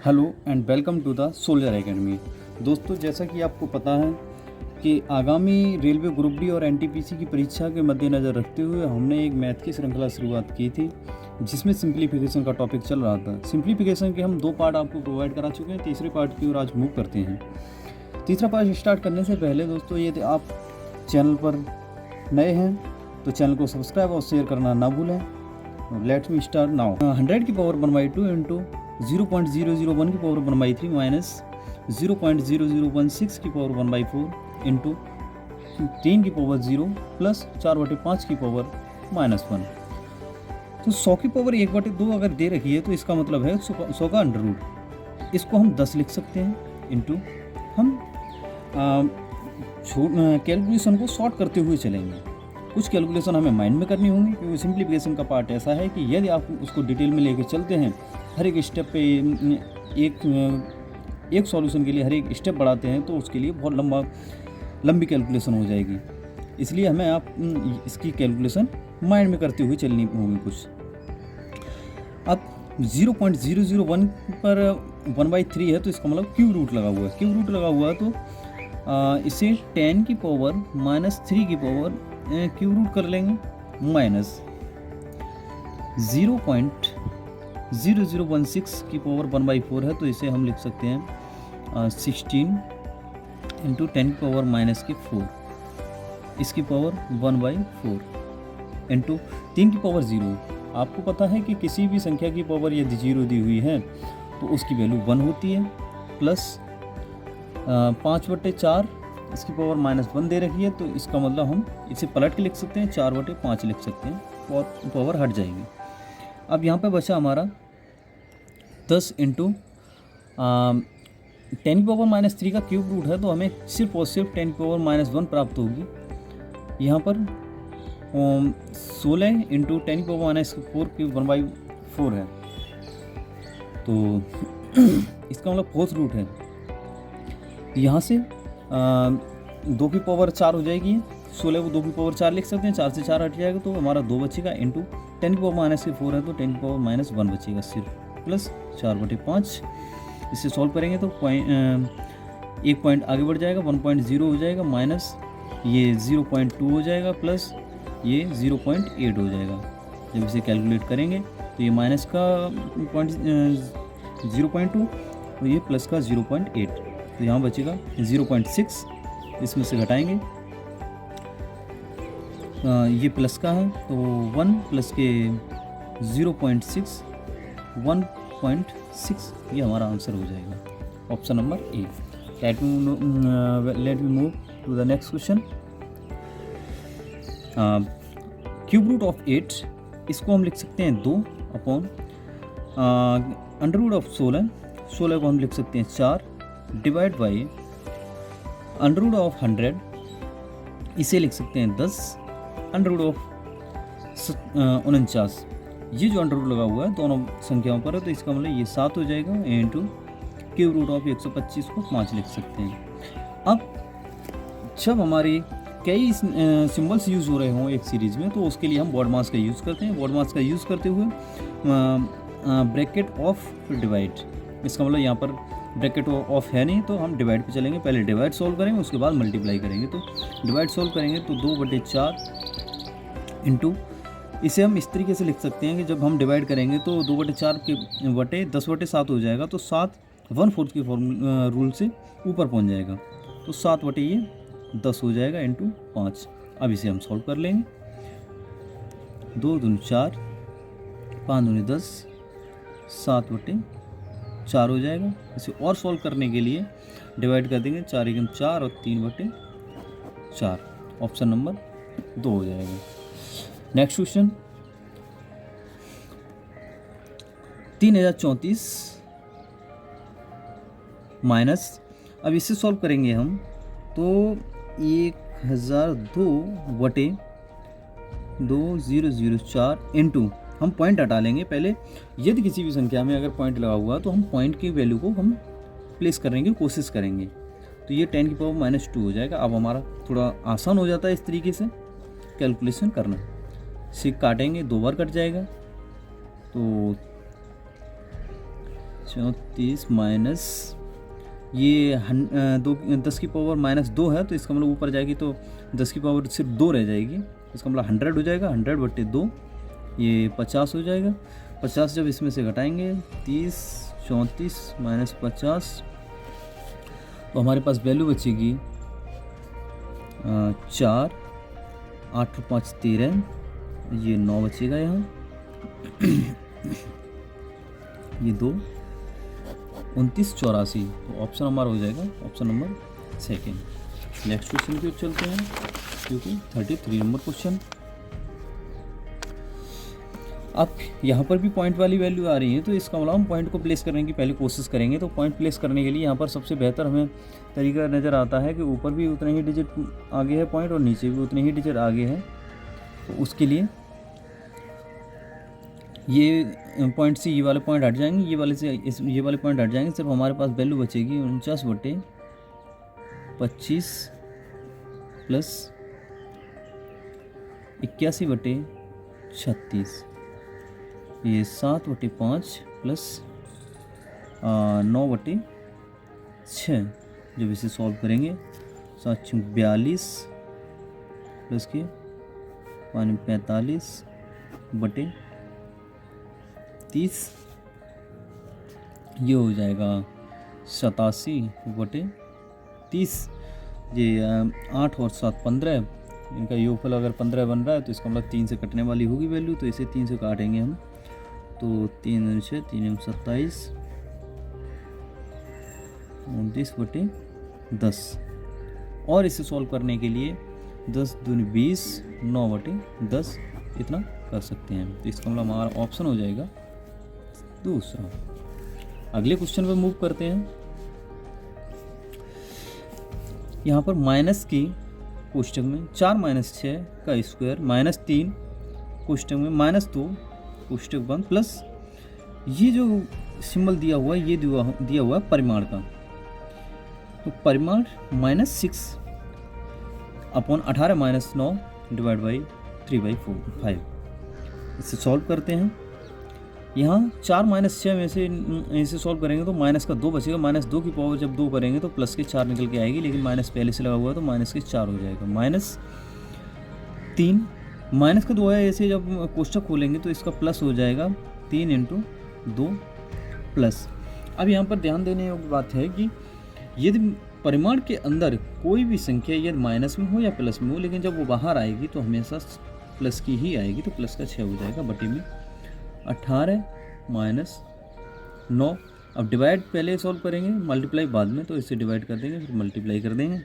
Hello and welcome to the Soldier Academy. दोस्तों, जैसा कि आपको पता है कि आगामी रेलवे ग्रुप डी और एनटीपीसी की परीक्षा के मद्देनज़र रखते हुए हमने एक मैथ की श्रृंखला शुरुआत की थी, जिसमें सिंप्लीफिकेशन का टॉपिक चल रहा था। सिंप्लीफिकेशन के हम 2 पार्ट आपको प्रोवाइड करा चुके हैं। तीसरे पार्ट की ओर आज मूव करते हैं। तीसरा पार्ट स्टार्ट करने से पहले दोस्तों, यदि आप चैनल पर नए हैं तो चैनल को सब्सक्राइब और शेयर करना ना भूलें। Let's me start now. 100 की पावर 1/2 इंटू 0.001 की पावर 1/3 माइनस 0.0016 की पावर 1/4 इंटू 3 की पावर 0 प्लस 4/5 की पावर -1। तो 100 की पावर 1/2 अगर दे रखी है तो इसका मतलब है 100 का अंडर रूट। इसको हम 10 लिख सकते हैं इंटू हम कैलकुलेशन को शॉर्ट करते हुए चलेंगे। कुछ कैलकुलेशन हमें माइंड में करनी होंगी, क्योंकि सिंप्लीफिकेशन का पार्ट ऐसा है कि यदि आप उसको डिटेल में लेके चलते हैं, हर एक स्टेप पे एक सॉल्यूशन के लिए हर एक स्टेप बढ़ाते हैं, तो उसके लिए बहुत लंबी कैलकुलेशन हो जाएगी। इसलिए हमें आप इसकी कैलकुलेशन माइंड में करते हुए चलनी होगी। कुछ अब 0.001 पर 1/3 है, तो इसका मतलब क्यूब रूट लगा हुआ है। क्यूब रूट लगा हुआ है तो इसे 10 की पावर -3 की पावर क्यूब रूट कर लेंगे, माइनस 0.0016 की पावर 1/4 है, तो इसे हम लिख सकते हैं 16 इंटू 10 की पावर -4, इसकी पावर 1/4 इंटू 3 की पावर 0। आपको पता है कि किसी भी संख्या की पावर यदि 0 दी हुई है तो उसकी वैल्यू 1 होती है, प्लस 5/4 इसकी पावर -1 दे रखी है, तो इसका मतलब हम इसे पलट के लिख सकते हैं, 4/5 लिख सकते हैं और पावर हट जाएगी। अब यहाँ पे बचा हमारा 10 इंटू 10 की पावर -3 का क्यूब रूट है, तो हमें सिर्फ और सिर्फ 10 की पावर -1 प्राप्त होगी। यहाँ पर 16 इंटू 10 की पावर -4 की 1/4 है, तो इसका मतलब 4th रूट है। यहाँ से 2 की पावर 4 हो जाएगी, 16 को 2 की पावर 4 लिख सकते हैं, 4 से 4 हट जाएगा तो हमारा 2 बचेगा, इंटू 10 की पावर -4 है तो 10 की पावर -1 बचेगा सिर्फ, प्लस 4/5। इसे सॉल्व करेंगे तो एक पॉइंट आगे बढ़ जाएगा, 1.0 हो जाएगा, माइनस ये 0.2 हो जाएगा, प्लस ये 0.8 हो जाएगा। जब इसे कैलकुलेट करेंगे तो ये माइनस का 0.2 और ये प्लस का 0.8, तो यहाँ बचेगा 0.6। इसमें से घटाएंगे, ये प्लस का है तो 1 प्लस के 0.6, 1.6, ये हमारा आंसर हो जाएगा, option number A. Let me move to the next question. Cube root of 8, इसको हम लिख सकते हैं 2 अपॉन अंडर रूट ऑफ 16 को हम लिख सकते हैं 4 divide by under root of 100, इसे लिख सकते हैं 10 अंडर रूट ऑफ 49। ये जो अंडर रूट लगा हुआ है दोनों संख्याओं पर है, तो इसका मतलब ये 7 हो जाएगा, इंटू क्यूब रूट ऑफ 125 को 5 लिख सकते हैं। अब जब हमारी कई सिंबल्स यूज़ हो रहे हों एक सीरीज़ में, तो उसके लिए हम बॉड मास का यूज़ करते हैं। बॉड मास का यूज़ करते हुए ब्रैकेट ऑफ डिवाइड, इसका मतलब यहाँ पर ब्रैकेट ऑफ है नहीं, तो हम डिवाइड पे चलेंगे। पहले डिवाइड सॉल्व करेंगे, उसके बाद मल्टीप्लाई करेंगे। तो डिवाइड सॉल्व करेंगे तो 2/4 इंटू, इसे हम इस तरीके से लिख सकते हैं कि जब हम डिवाइड करेंगे तो 2/4 के बटे 10/7 हो जाएगा, तो 7 1/4 के रूल से ऊपर पहुंच जाएगा, तो 7/10 हो जाएगा इंटू 5। अब इसे हम सॉल्व कर लेंगे, 2 दूनी 4, 5 दूनी 10, 7/4 हो जाएगा। इसे और सॉल्व करने के लिए डिवाइड कर देंगे, 4 एकम 4 और 3/4, ऑप्शन नंबर 2 हो जाएगा। नेक्स्ट क्वेश्चन 3034 माइनस, अब इसे सॉल्व करेंगे हम तो 1002/2004 इंटू, हम पॉइंट हटा लेंगे पहले। यदि किसी भी संख्या में अगर पॉइंट लगा हुआ तो हम पॉइंट की वैल्यू को हम प्लेस करने की कोशिश करेंगे, तो ये 10 की पावर -2 हो जाएगा। अब हमारा थोड़ा आसान हो जाता है इस तरीके से कैलकुलेशन करना। इसे काटेंगे, 2 बार कट जाएगा, तो 34 माइनस ये 10 की पावर -2 है, तो इसका मतलब ऊपर जाएगी तो 10 की पावर सिर्फ 2 रह जाएगी, इसका मतलब 100 हो जाएगा। 100/2 ये 50 हो जाएगा। 50 जब इसमें से घटाएंगे 30 34 माइनस 50, तो हमारे पास वैल्यू बचेगी 4, 8 और 5 13, ये 9 बचेगा यहाँ। ये 2 29 84, तो ऑप्शन हमारा हो जाएगा option number second. Next question की ओर चलते हैं, क्योंकि 33 नंबर क्वेश्चन। अब यहाँ पर भी पॉइंट वाली वैल्यू आ रही है, तो इसका मतलब हम पॉइंट को प्लेस करने की पहले कोशिश करेंगे। तो पॉइंट प्लेस करने के लिए यहाँ पर सबसे बेहतर हमें तरीका नज़र आता है कि ऊपर भी उतने ही डिजिट आगे है पॉइंट और नीचे भी उतने ही डिजिट आगे है। तो उसके लिए ये पॉइंट से ये वाले पॉइंट हट जाएंगे, ये वाले से ये वाले पॉइंट हट जाएंगे, सिर्फ हमारे पास वैल्यू बचेगी 49/25 प्लस 81/36, ये 7/5 प्लस 9/6। जब इसे सॉल्व करेंगे 7 42 प्लस के 45/30, ये हो जाएगा 87/30। ये 8 और 7 15, इनका योगफल अगर 15 बन रहा है तो इसका मतलब 3 से कटने वाली होगी वैल्यू, तो इसे 3 से काटेंगे हम, तो 3 से 3 27 29/10, और इसे सॉल्व करने के लिए 10 दूनी 20 9/10 इतना कर सकते हैं। तो इसका मतलब हमारा ऑप्शन हो जाएगा दूसरा। अगले क्वेश्चन पे मूव करते हैं। यहाँ पर माइनस की कोष्टक में 4 - 6 का स्क्वायर -3 कोष्टक में -2 कोष्टक बंद प्लस ये जो सिंबल दिया हुआ है, ये दिया हुआ है परिमाण का, तो परिमाण -6/18 - 9 / 3/5। इसे सॉल्व करते हैं। यहाँ 4 - 6 में से इसे सॉल्व करेंगे तो माइनस का 2 बचेगा। -2 की पावर जब 2 करेंगे तो प्लस के 4 निकल के आएगी, लेकिन माइनस पहले से लगा हुआ है तो माइनस के 4 हो जाएगा। -3 माइनस का 2 है, ऐसे जब कोष्टक खोलेंगे तो इसका प्लस हो जाएगा 3 × 2 प्लस। अब यहाँ पर ध्यान देने योग्य बात है कि यदि परिमाण के अंदर कोई भी संख्या यदि माइनस में हो या प्लस में हो, लेकिन जब वो बाहर आएगी तो हमेशा प्लस की ही आएगी, तो प्लस का 6 हो जाएगा बटे में 18 - 9। अब डिवाइड पहले सॉल्व करेंगे, मल्टीप्लाई बाद में, तो इससे डिवाइड कर देंगे, फिर मल्टीप्लाई कर देंगे।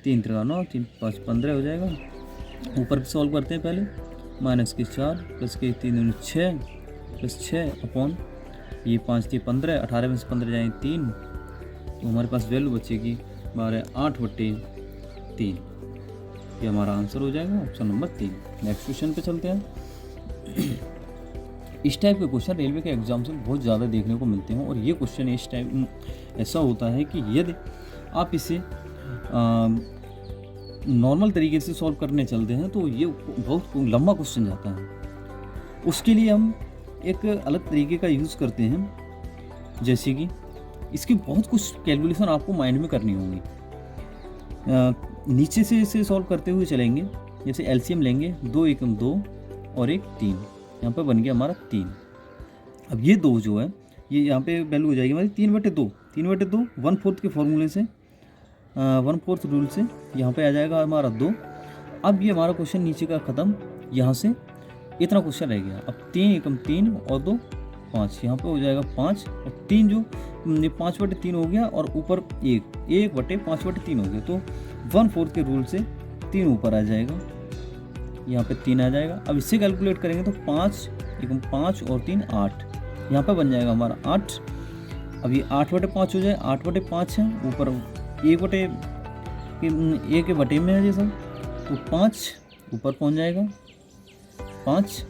3 × 3 = 9, 3 × 5 = 15 हो जाएगा। ऊपर भी सॉल्व करते हैं पहले, माइनस के 4 प्लस के 3 × 6 प्लस 6 अपॉन ये 5 × 15, 18 में से 15 जाएंगे 3, तो हमारे पास वैल्यू बचेगी 8/3। ये हमारा आंसर हो जाएगा ऑप्शन नंबर 3। नेक्स्ट क्वेश्चन पे चलते हैं। इस टाइप के क्वेश्चन रेलवे के एग्जाम से बहुत ज़्यादा देखने को मिलते हैं, और ये क्वेश्चन इस टाइप ऐसा होता है कि यदि आप इसे नॉर्मल तरीके से सॉल्व करने चलते हैं तो ये बहुत लंबा क्वेश्चन जाता है। उसके लिए हम एक अलग तरीके का यूज़ करते हैं, जैसे कि इसकी बहुत कुछ कैलकुलेशन आपको माइंड में करनी होंगी। नीचे से इसे सॉल्व करते हुए चलेंगे, जैसे एलसीएम लेंगे, 2 × 2 और 1 3, यहाँ पर बन गया हमारा 3। अब ये 2 जो है ये यहाँ पे वैल्यू हो जाएगी हमारी 3/2। 3/2 1/4 के फॉर्मूले से 1/4 रूल से यहाँ पे आ जाएगा हमारा 2। अब ये हमारा क्वेश्चन नीचे का ख़त्म, यहाँ से इतना क्वेश्चन रह गया। अब 3 × 3 और 2 5, यहाँ पे हो जाएगा 5, और 3 जो 5/3 हो गया, और ऊपर 1/5/3 हो गया, तो 1/4 के रूल से 3 ऊपर आ जाएगा, यहाँ पे 3 आ जाएगा। अब इससे कैलकुलेट करेंगे तो 5 × 5 और 3 8, यहाँ पे बन जाएगा हमारा 8। अब ये 8/5 हो जाए, 8/5 है, ऊपर 1 के बटे में है जैसा, तो 5 ऊपर पहुँच जाएगा 5।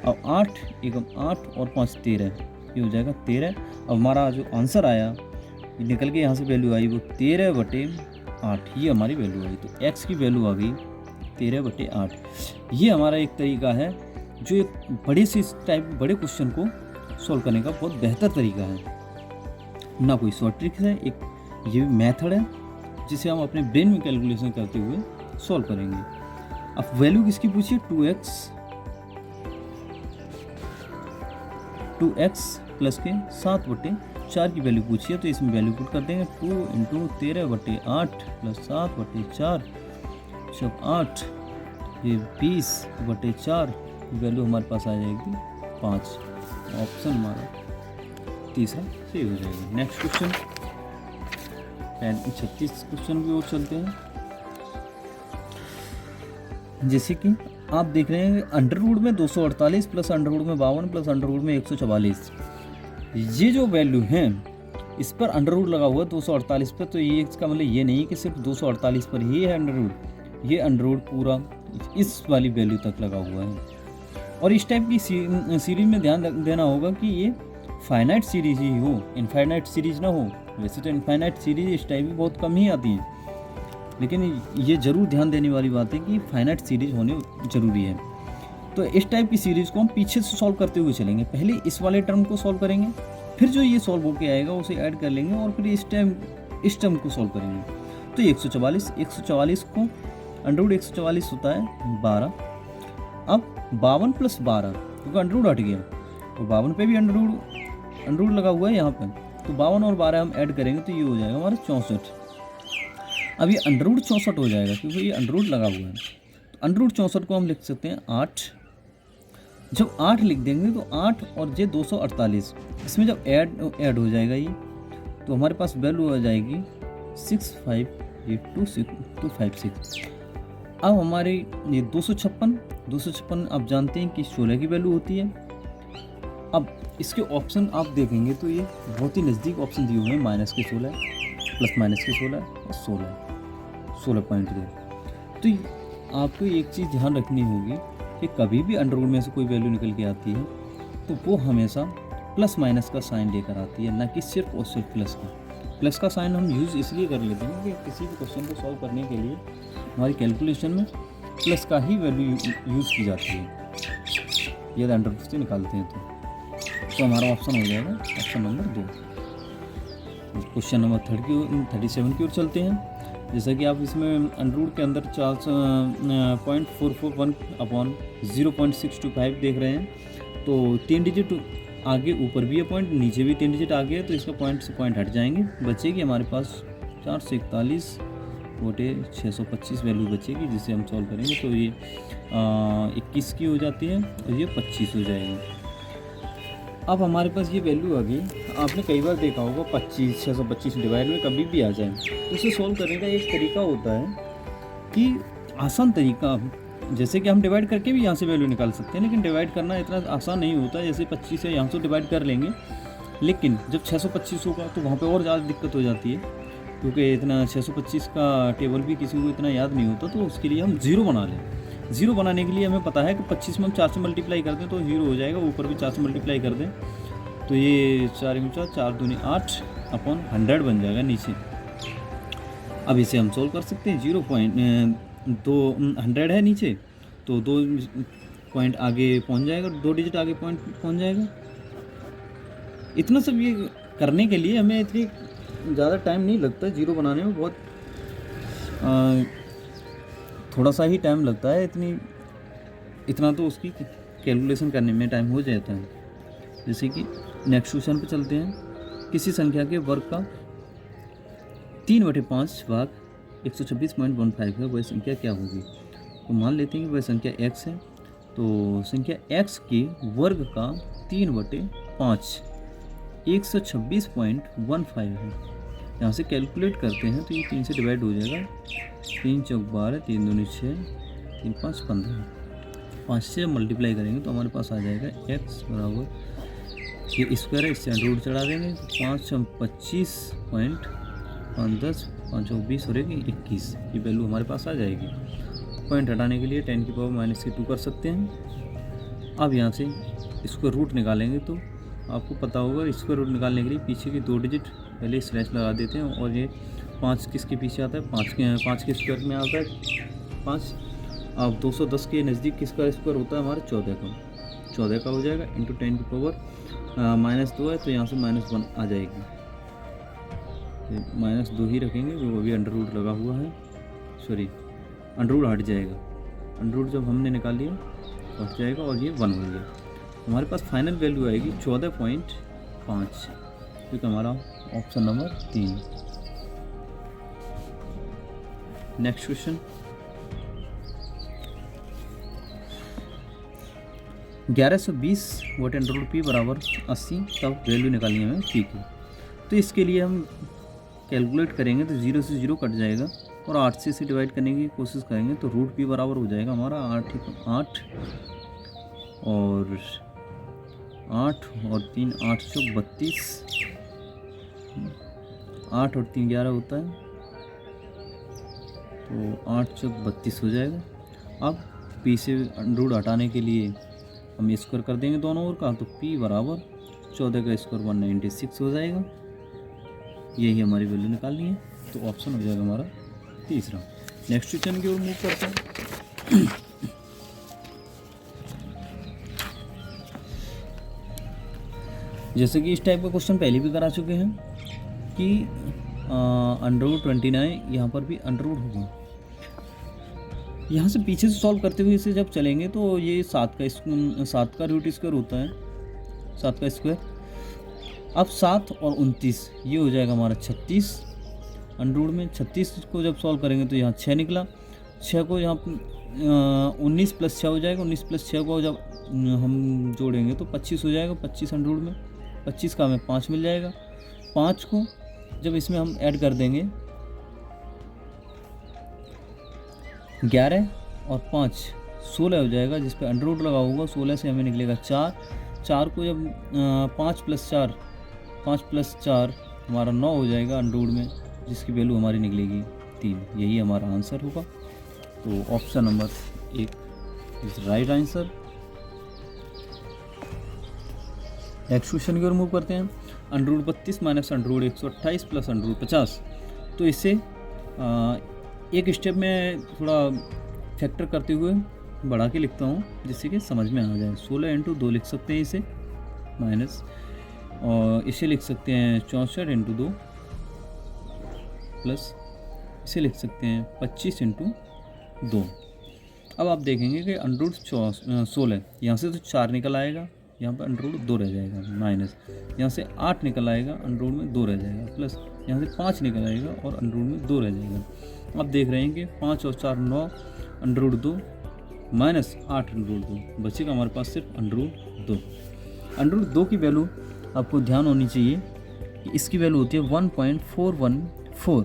अब 8 × 8 और 5 13, ये हो जाएगा 13। अब हमारा जो आंसर आया निकल के यहाँ से वैल्यू आई वो 13/8, ये हमारी वैल्यू आई। तो x की वैल्यू आ गई 13/8। ये हमारा एक तरीका है जो एक बड़े से टाइप बड़े क्वेश्चन को सॉल्व करने का बहुत बेहतर तरीका है। ना कोई शॉर्ट ट्रिक है, एक ये मेथड है जिसे हम अपने ब्रेन में कैलकुलेशन करते हुए सॉल्व करेंगे। अब वैल्यू किसकी पूछिए, 2x प्लस के 7/4 की वैल्यू पूछिए, तो इसमें वैल्यू पुट कर देंगे 2 × 13/8 प्लस 7/4 जब 8 ये 20/4 वैल्यू हमारे पास आ जाएगी 5। ऑप्शन हमारा तीसरा सही हो जाएगा। नेक्स्ट क्वेश्चन 36 क्वेश्चन की ओर चलते हैं। जैसे कि आप देख रहे हैं अंडर रूट में 248 प्लस अंडर रूट में 52 प्लस अंडर रूट में 144, ये जो वैल्यू है इस पर अंडर रूट लगा हुआ है 248 पर, तो ये इसका मतलब ये नहीं कि सिर्फ 248 पर ही है अंडर रूट, ये अंडर रूट पूरा इस वाली वैल्यू तक लगा हुआ है। और इस टाइप की सीरीज में ध्यान देना होगा कि ये फाइनाइट सीरीज ही हो, इनफाइनाइट सीरीज ना हो। वैसे तो इनफाइनाइट सीरीज इस टाइप की बहुत कम ही आती हैं, लेकिन ये ज़रूर ध्यान देने वाली बात है कि फाइनाइट सीरीज होने ज़रूरी है। तो इस टाइप की सीरीज़ को हम पीछे से सॉल्व करते हुए चलेंगे। पहले इस वाले टर्म को सॉल्व करेंगे, फिर जो ये सॉल्व होके आएगा उसे ऐड कर लेंगे और फिर इस टर्म को सॉल्व करेंगे। तो 144 को अंडर रूट 144 होता है 12। अब 52 प्लस 12 क्योंकि अंडर रूट हट गया, तो 52 पे भी अंडर रूट लगा हुआ है यहाँ पर, तो 52 और 12 हम ऐड करेंगे तो ये हो जाएगा हमारा 64। अब ये अंडर रूट 64 हो जाएगा क्योंकि ये अंडर रूट लगा हुआ है। तो अंडर रूट 64 को हम लिख सकते हैं 8। जब 8 लिख देंगे तो 8 और ये 248, इसमें जब ऐड हो जाएगा ये, तो हमारे पास वैल्यू आ जाएगी 65826। अब हमारे ये 256 आप जानते हैं कि 16 की वैल्यू होती है। अब इसके ऑप्शन आप देखेंगे तो ये बहुत ही नज़दीक ऑप्शन दिए हुए हैं, -16 प्लस -16 और 16.2। तो आपको एक चीज़ ध्यान रखनी होगी कि कभी भी अंडर रूट में से कोई वैल्यू निकल के आती है तो वो हमेशा प्लस माइनस का साइन लेकर आती है, ना कि सिर्फ और सिर्फ प्लस का। प्लस का साइन हम यूज़ इसलिए कर लेते हैं कि किसी भी क्वेश्चन को सॉल्व करने के लिए हमारी कैलकुलेशन में प्लस का ही वैल्यू यूज़ की जाती है, यदि अंडर रूट से निकालते हैं तो हमारा ऑप्शन हो जाएगा ऑप्शन नंबर 2। क्वेश्चन नंबर 37 की ओर चलते हैं। जैसा कि आप इसमें अंडर रूट के अंदर 0.441/0.625 देख रहे हैं, तो 3 डिजिट आगे ऊपर भी है पॉइंट, नीचे भी 3 डिजिट आगे है, तो इसका पॉइंट से पॉइंट हट जाएंगे, बचेगी हमारे पास 441/625 वैल्यू बचेगी, जिसे हम सॉल्व करेंगे तो ये 21 की हो जाती है और ये 25 हो जाएगी। अब हमारे पास ये वैल्यू आ गई। आपने कई बार देखा होगा 625 डिवाइड में कभी भी आ जाए, तो इसे सॉल्व करने का एक तरीका होता है कि आसान तरीका, जैसे कि हम डिवाइड करके भी यहाँ से वैल्यू निकाल सकते हैं, लेकिन डिवाइड करना इतना आसान नहीं होता। जैसे 25 है, यहाँ से डिवाइड कर लेंगे, लेकिन जब 625 होगा तो वहाँ पे और ज़्यादा दिक्कत हो जाती है, क्योंकि इतना 625 का टेबल भी किसी को इतना याद नहीं होता। तो उसके लिए हम 0 बना लें। 0 बनाने के लिए हमें पता है कि 25 में हम 4 से मल्टीप्लाई कर दें तो 0 हो जाएगा, ऊपर भी 4 से मल्टीप्लाई कर दें तो ये 4 × 4 = 8/100 बन जाएगा नीचे। अब इसे हम सोल्व कर सकते हैं। 0.2 है नीचे, तो 2 पॉइंट आगे पहुंच जाएगा, 2 डिजिट आगे पहुंच जाएगा। इतना सब ये करने के लिए हमें इतनी ज़्यादा टाइम नहीं लगता, 0 बनाने में बहुत थोड़ा सा ही टाइम लगता है, इतना तो उसकी कैलकुलेशन करने में टाइम हो जाता है। जैसे कि नेक्स्ट क्वेश्चन पे चलते हैं। किसी संख्या के वर्ग का 3/5 भाग 126.15 है, वह संख्या क्या होगी? तो मान लेते हैं कि वह संख्या x है, तो संख्या x के वर्ग का 3/5 126.15 है। यहाँ से कैलकुलेट करते हैं तो ये 3 से डिवाइड हो जाएगा, 3 × 4 = 12, 3 × 2 = 6, 3 × 5 = 15। 5 से मल्टीप्लाई करेंगे तो हमारे पास आ जाएगा x बराबर, ये स्क्वायर है, इससे अंडर रूट चढ़ा देंगे, 5 × 25 पॉइंट 5 10 5 × 20 और 21, ये वैल्यू हमारे पास आ जाएगी। पॉइंट हटाने के लिए 10⁻⁻2 कर सकते हैं। अब यहाँ से स्क्वायर रूट निकालेंगे तो आपको पता होगा, स्क्वायर रूट निकालने के लिए पीछे की 2 डिजिट पहले स्लैश लगा देते हैं, और ये 5 किसके पीछे आता है? 5 के स्क्वायर में आता है 5। अब 210 के नज़दीक किसका स्क्वायर होता है? हमारा 14 का हो जाएगा, इंटू 10⁻⁻2 है, तो यहाँ से -1 आ जाएगी। -2 ही रखेंगे, वो भी अंडर रूट लगा हुआ है, सॉरी अंडर रूट हट जाएगा, अंडर रूट जब हमने निकाल लिया हट जाएगा और ये 1 हो गया। हमारे पास फाइनल वैल्यू आएगी 14.5, जो कि हमारा option number 3। Next question, 1120 vote under root P बराबर 80, तब वैल्यू निकालनी है हमें पी की। तो इसके लिए हम कैलकुलेट करेंगे तो 0 से 0 कट जाएगा और 8 से इसे डिवाइड करने की कोशिश करेंगे तो रूट पी बराबर हो जाएगा हमारा 8 और 3 8 चौक 32, 8 और 3 11 होता है, तो 8 चौक 32 हो जाएगा। अब पी से अंडर रूट हटाने के लिए हम स्क्वायर कर देंगे दोनों ओर का, तो p बराबर 14 का स्क्वायर 196 हो जाएगा। यही हमारी वैल्यू निकालनी है, तो ऑप्शन हो जाएगा हमारा तीसरा। नेक्स्ट क्वेश्चन की ओर मूव करते हैं। जैसे कि इस टाइप का क्वेश्चन पहले भी करा चुके हैं कि अंडर रूट 29, यहाँ पर भी अंडर रूट होगा। यहाँ से पीछे से सॉल्व करते हुए इसे जब चलेंगे तो ये 7 का रूट स्क्वायर होता है, 7 का स्क्वायर। अब 7 और 29 ये हो जाएगा हमारा 36 अंडर रूट में। 36 को जब सॉल्व करेंगे तो यहाँ 6 निकला, 6 को यहाँ 19 + 6 हो जाएगा, 19 + 6 को जब हम जोड़ेंगे तो 25 हो जाएगा, 25 अंडर रूट में। 25 का हमें 5 मिल जाएगा, 5 को जब इसमें हम ऐड कर देंगे 11 और 5 16 हो जाएगा, जिस पे अंडर रूट लगा होगा। 16 से हमें निकलेगा 4, 4 को जब 5 + 4 हमारा 9 हो जाएगा अंडर रूट में, जिसकी वैल्यू हमारी निकलेगी 3। यही हमारा आंसर होगा, तो option number 1 is right answer. Next question की ओर मूव करते हैं। Under root 32 minus under root 128 plus under root 50। तो इसे एक स्टेप में थोड़ा फैक्टर करते हुए बढ़ा के लिखता हूँ, जिससे कि समझ में आ जाए। 16 × 2 लिख सकते हैं इसे, माइनस, और इसे लिख सकते हैं 64 × 2 प्लस इसे लिख सकते हैं 25 × 2। अब आप देखेंगे कि अंडर रूट 16, यहाँ से तो 4 निकल आएगा, यहाँ पर अंडर रूट 2 रह जाएगा, माइनस यहाँ से 8 निकल आएगा, अंडर रूट में 2 रह जाएगा, प्लस यहाँ से 5 निकल आएगा और अंडर रूट में 2 रह जाएगा। आप देख रहे हैं कि 5 और 4 9, under root 2 minus 8 under root 2, बचेगा हमारे पास सिर्फ अंडर रूट 2। अंडर रूट 2 की वैल्यू आपको ध्यान होनी चाहिए कि इसकी वैल्यू होती है 1.414,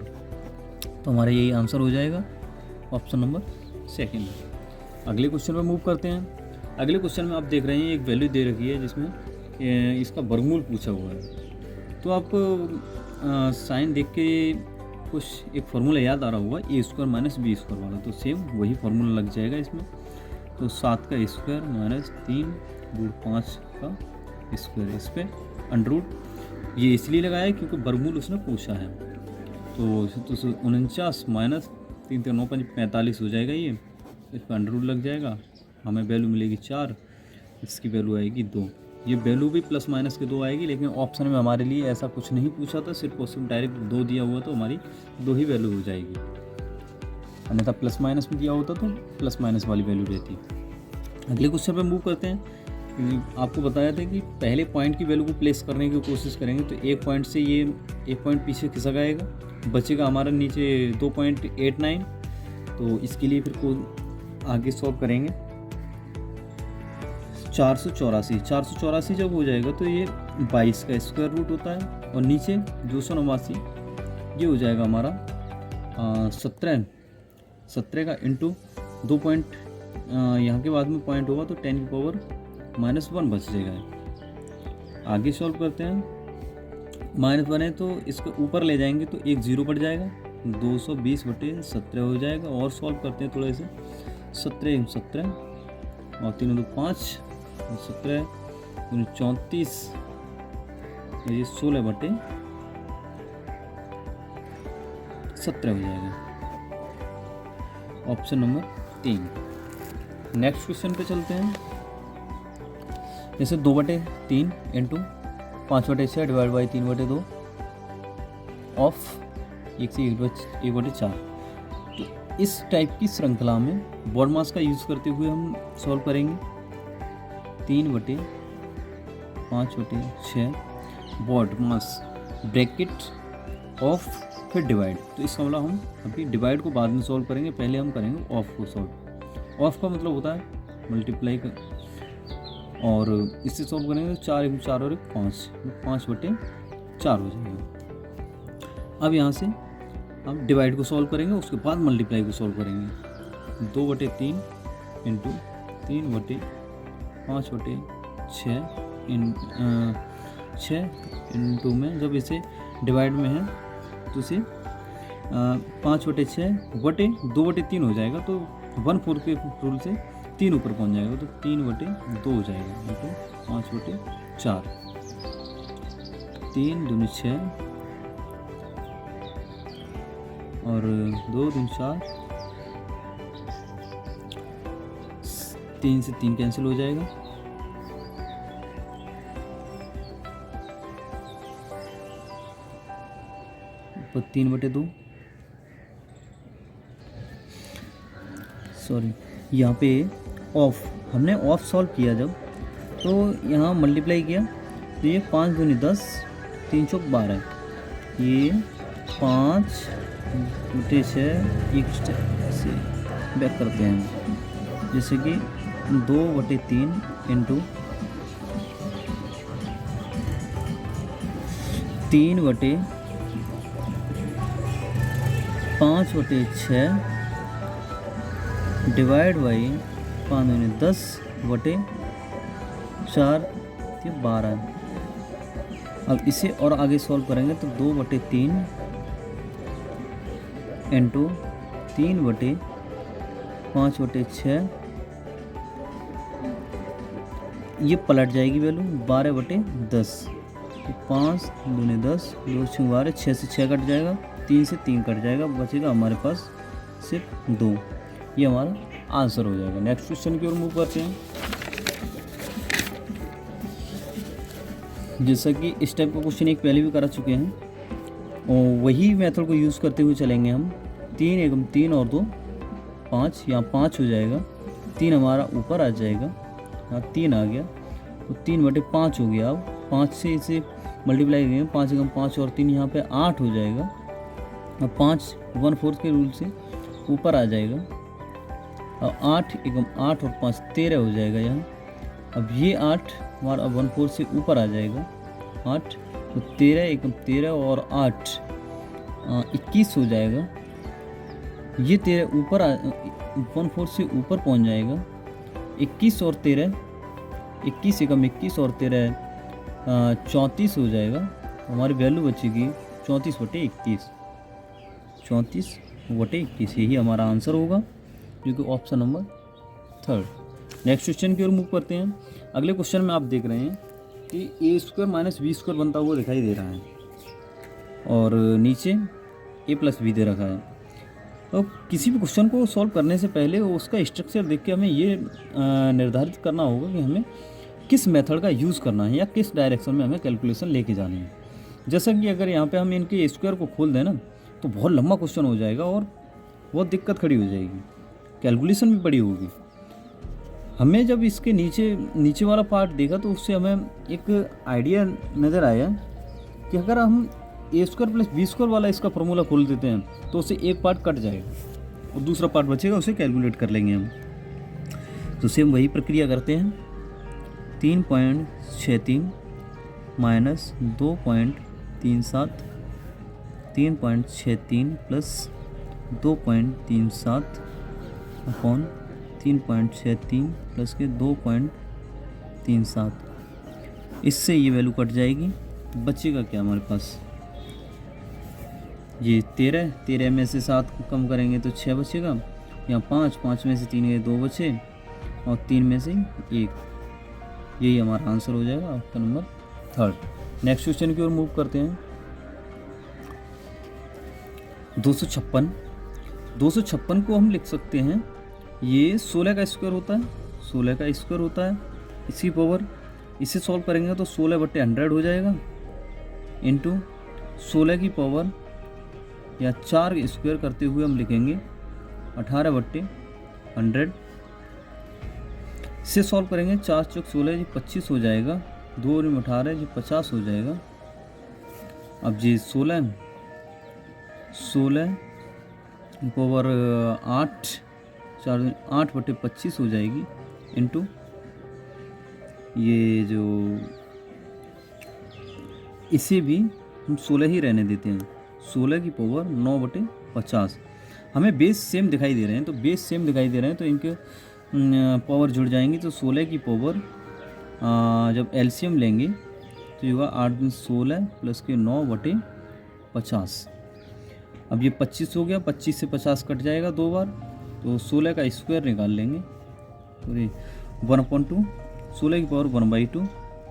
तो हमारा यही आंसर हो जाएगा, ऑप्शन नंबर 2। अगले क्वेश्चन पर मूव करते हैं। अगले क्वेश्चन में आप देख रहे हैं एक वैल्यू दे रखी है जिसमें इसका वर्गमूल पूछा हुआ है। तो आप साइन देख के कुछ एक फार्मूला याद आ रहा होगा, a² - b² वाला, तो सेम वही फार्मूला लग जाएगा इसमें। तो 7 का स्क्वायर माइनस 3 √ 5 का स्क्वायर, इस पर अंडर रूट ये इसलिए लगाया है क्योंकि वर्गमूल उसने पूछा है। तो 49 माइनस 3 × 9 = 45 हो जाएगा, ये इस पर अंडर रूट लग जाएगा, हमें वैल्यू मिलेगी 4, इसकी वैल्यू आएगी 2। ये वैल्यू भी प्लस माइनस के 2 आएगी, लेकिन ऑप्शन में हमारे लिए ऐसा कुछ नहीं पूछा था, सिर्फ और सिर्फ डायरेक्ट 2 दिया हुआ, तो हमारी 2 ही वैल्यू हो जाएगी। अन्यथा प्लस माइनस में दिया होता तो प्लस माइनस वाली वैल्यू रहती। अगले क्वेश्चन पे मूव करते हैं। आपको बताया था कि पहले पॉइंट की वैल्यू को प्लेस करने की कोशिश करेंगे, तो एक पॉइंट से ये एक पॉइंट पीछे खिसक आएगा, बचेगा हमारा नीचे 2.89। तो इसके लिए फिर को आगे सॉल्व करेंगे। 484 जब हो जाएगा तो ये 22 का स्क्वायर रूट होता है, और नीचे 289 ये हो जाएगा हमारा 17 का इंटू 2 पॉइंट, यहाँ के बाद में पॉइंट होगा तो 10⁻⁻1 बच जाएगा। आगे सॉल्व करते हैं। -1 है तो इसको ऊपर ले जाएंगे तो एक 0 बढ़ जाएगा, 220/17 हो जाएगा। और सॉल्व करते हैं थोड़े से, 17 × 17 और 3 × 2 5, 17 × 34, ये 16/17 हो जाएगा, ऑप्शन नंबर 3। नेक्स्ट क्वेश्चन पे चलते हैं। जैसे 2/3 × 5/6 / 3/2, ऑफ 1 से 1/4। तो इस टाइप की श्रृंखला में बॉड मास का यूज़ करते हुए हम सॉल्व करेंगे 3/5/6 बॉड मास ब्रैकेट ऑफ फिर डिवाइड। तो इसका मतलब हम अभी डिवाइड को बाद में सॉल्व करेंगे, पहले हम करेंगे ऑफ को सॉल्व। ऑफ का मतलब होता है मल्टीप्लाई का, और इससे सॉल्व करेंगे तो 4 × 4 और 1 5, 5/4 हो जाएगा। अब यहाँ से हम डिवाइड को सॉल्व करेंगे, उसके बाद मल्टीप्लाई को सॉल्व करेंगे। 2/3 इंटू 3/5/6 इंटू में, जब इसे डिवाइड में है तो इसे 5/6/2/3 हो जाएगा। तो 1/4 के रूल से 3 ऊपर पहुंच जाएगा, तो 3/2 हो जाएगा इंटू 5/4। 3 दूनी 6 और 2 दूनी 4, 3 से 3 कैंसिल हो जाएगा। तो 3/2 सॉरी, यहाँ पे ऑफ हमने ऑफ सॉल्व किया जब, तो यहाँ मल्टीप्लाई किया तो ये 5 दूनी 10, 3 चौक 12, ये 5/6 एक से बैक करते हैं, जैसे कि 2/3 इंटू 3/5/6 डिवाइड बाई 5 दूनी 10/4 ये 12। अब इसे और आगे सॉल्व करेंगे तो 2/3 इंटू 3/5/6, ये पलट जाएगी वैल्यू 12/10। 5 दूनी 10, 2 6 12, 6 से 6 कट जाएगा, 3 से 3 कट जाएगा, बचेगा हमारे पास सिर्फ 2। ये हमारा आंसर हो जाएगा। नेक्स्ट क्वेश्चन की ओर मूव करते हैं। जैसा कि इस टाइप का क्वेश्चन एक पहले भी करा चुके हैं, और वही मेथड को यूज़ करते हुए चलेंगे हम। 3 एकम 3 और 2 5, यहाँ 5 हो जाएगा, 3 हमारा ऊपर आ जाएगा, यहाँ 3 आ गया, तो 3/5 हो गया। अब 5 से इसे मल्टीप्लाई करेंगे, 5 एकम 5 और 3 यहाँ पे 8 हो जाएगा। अब 5 1/4 के रूल से ऊपर आ जाएगा। अब 8 एकम 8 और 5 13 हो जाएगा यहाँ। अब ये 8 हमारा 1/4 से ऊपर आ जाएगा, 8, तो 13 एकम 13 और 8 21 हो जाएगा। ये 13 ऊपर 1/4 से ऊपर पहुंच जाएगा, 21 और 13, 21 एकम 21 और 13 34 हो जाएगा। हमारी वैल्यू बचेगी 34/21, 34/21। यही हमारा आंसर होगा, जो कि ऑप्शन नंबर 3। नेक्स्ट क्वेश्चन की ओर मूव करते हैं। अगले क्वेश्चन में आप देख रहे हैं कि a² - b² बनता हुआ दिखाई दे रहा है, और नीचे a+b दे रखा है। तो किसी भी क्वेश्चन को सॉल्व करने से पहले उसका स्ट्रक्चर देख के हमें ये निर्धारित करना होगा कि हमें किस मेथड का यूज़ करना है या किस डायरेक्शन में हमें कैलकुलेशन लेके जानी है। जैसा कि अगर यहाँ पे हम इनके a² को खोल दें ना, तो बहुत लंबा क्वेश्चन हो जाएगा और बहुत दिक्कत खड़ी हो जाएगी, कैलकुलेशन भी बड़ी होगी। हमें जब इसके नीचे वाला पार्ट देखा तो उससे हमें एक आइडिया नज़र आया कि अगर हम a² + b² वाला इसका फॉर्मूला खोल देते हैं तो उससे एक पार्ट कट जाएगा और दूसरा पार्ट बचेगा, उसे कैलकुलेट कर लेंगे हम। तो सेम वही प्रक्रिया करते हैं। 3.63 माइनस 2.37, 3.63 प्लस 2.37 अपॉन 3.63 प्लस के 2.37। इससे ये वैल्यू कट जाएगी, बचेगा क्या हमारे पास? ये 13 में से 7 कम करेंगे तो 6 बचेगा, यहाँ 5 में से 3 गए 2 बचे, और 3 में से 1। यही हमारा आंसर हो जाएगा, ऑप्शन नंबर 3। नेक्स्ट क्वेश्चन की ओर मूव करते हैं। 256 को हम लिख सकते हैं, ये 16 का स्क्वायर होता है, 16 का स्क्वायर होता है, इसकी पावर इसे सॉल्व करेंगे तो 16/100 हो जाएगा, इंटू 16 की पावर या 4 स्क्वायर करते हुए हम लिखेंगे 18/100 से सॉल्व करेंगे। 4 चौक 16 जी 25 हो जाएगा, 2 और 18 जी 50 हो जाएगा। अब जी 16 पावर 8 4 8/25 हो जाएगी इंटू ये जो इसे भी हम 16 ही रहने देते हैं, 16 की पावर 9/50। हमें बेस सेम दिखाई दे रहे हैं, तो बेस सेम दिखाई दे रहे हैं तो इनके पावर जुड़ जाएंगी। तो 16 की पावर जब एलसीएम लेंगे तो ये होगा 8 × 16 प्लस के 9/50। अब ये 25 हो गया, 25 से 50 कट जाएगा 2 बार, तो 16 का स्क्वायर निकाल लेंगे। तो ये 1/2, 16 की पावर 1/2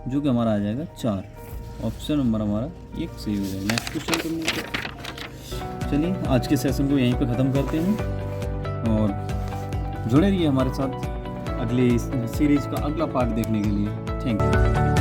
जो कि हमारा आ जाएगा 4। ऑप्शन नंबर हमारा 1 सही हो जाएगा। नेक्स्ट क्वेश्चन करने। चलिए आज के सेशन को यहीं पे ख़त्म करते हैं और जुड़े रहिए हमारे साथ अगले सीरीज़ का अगला पार्ट देखने के लिए। Thank you.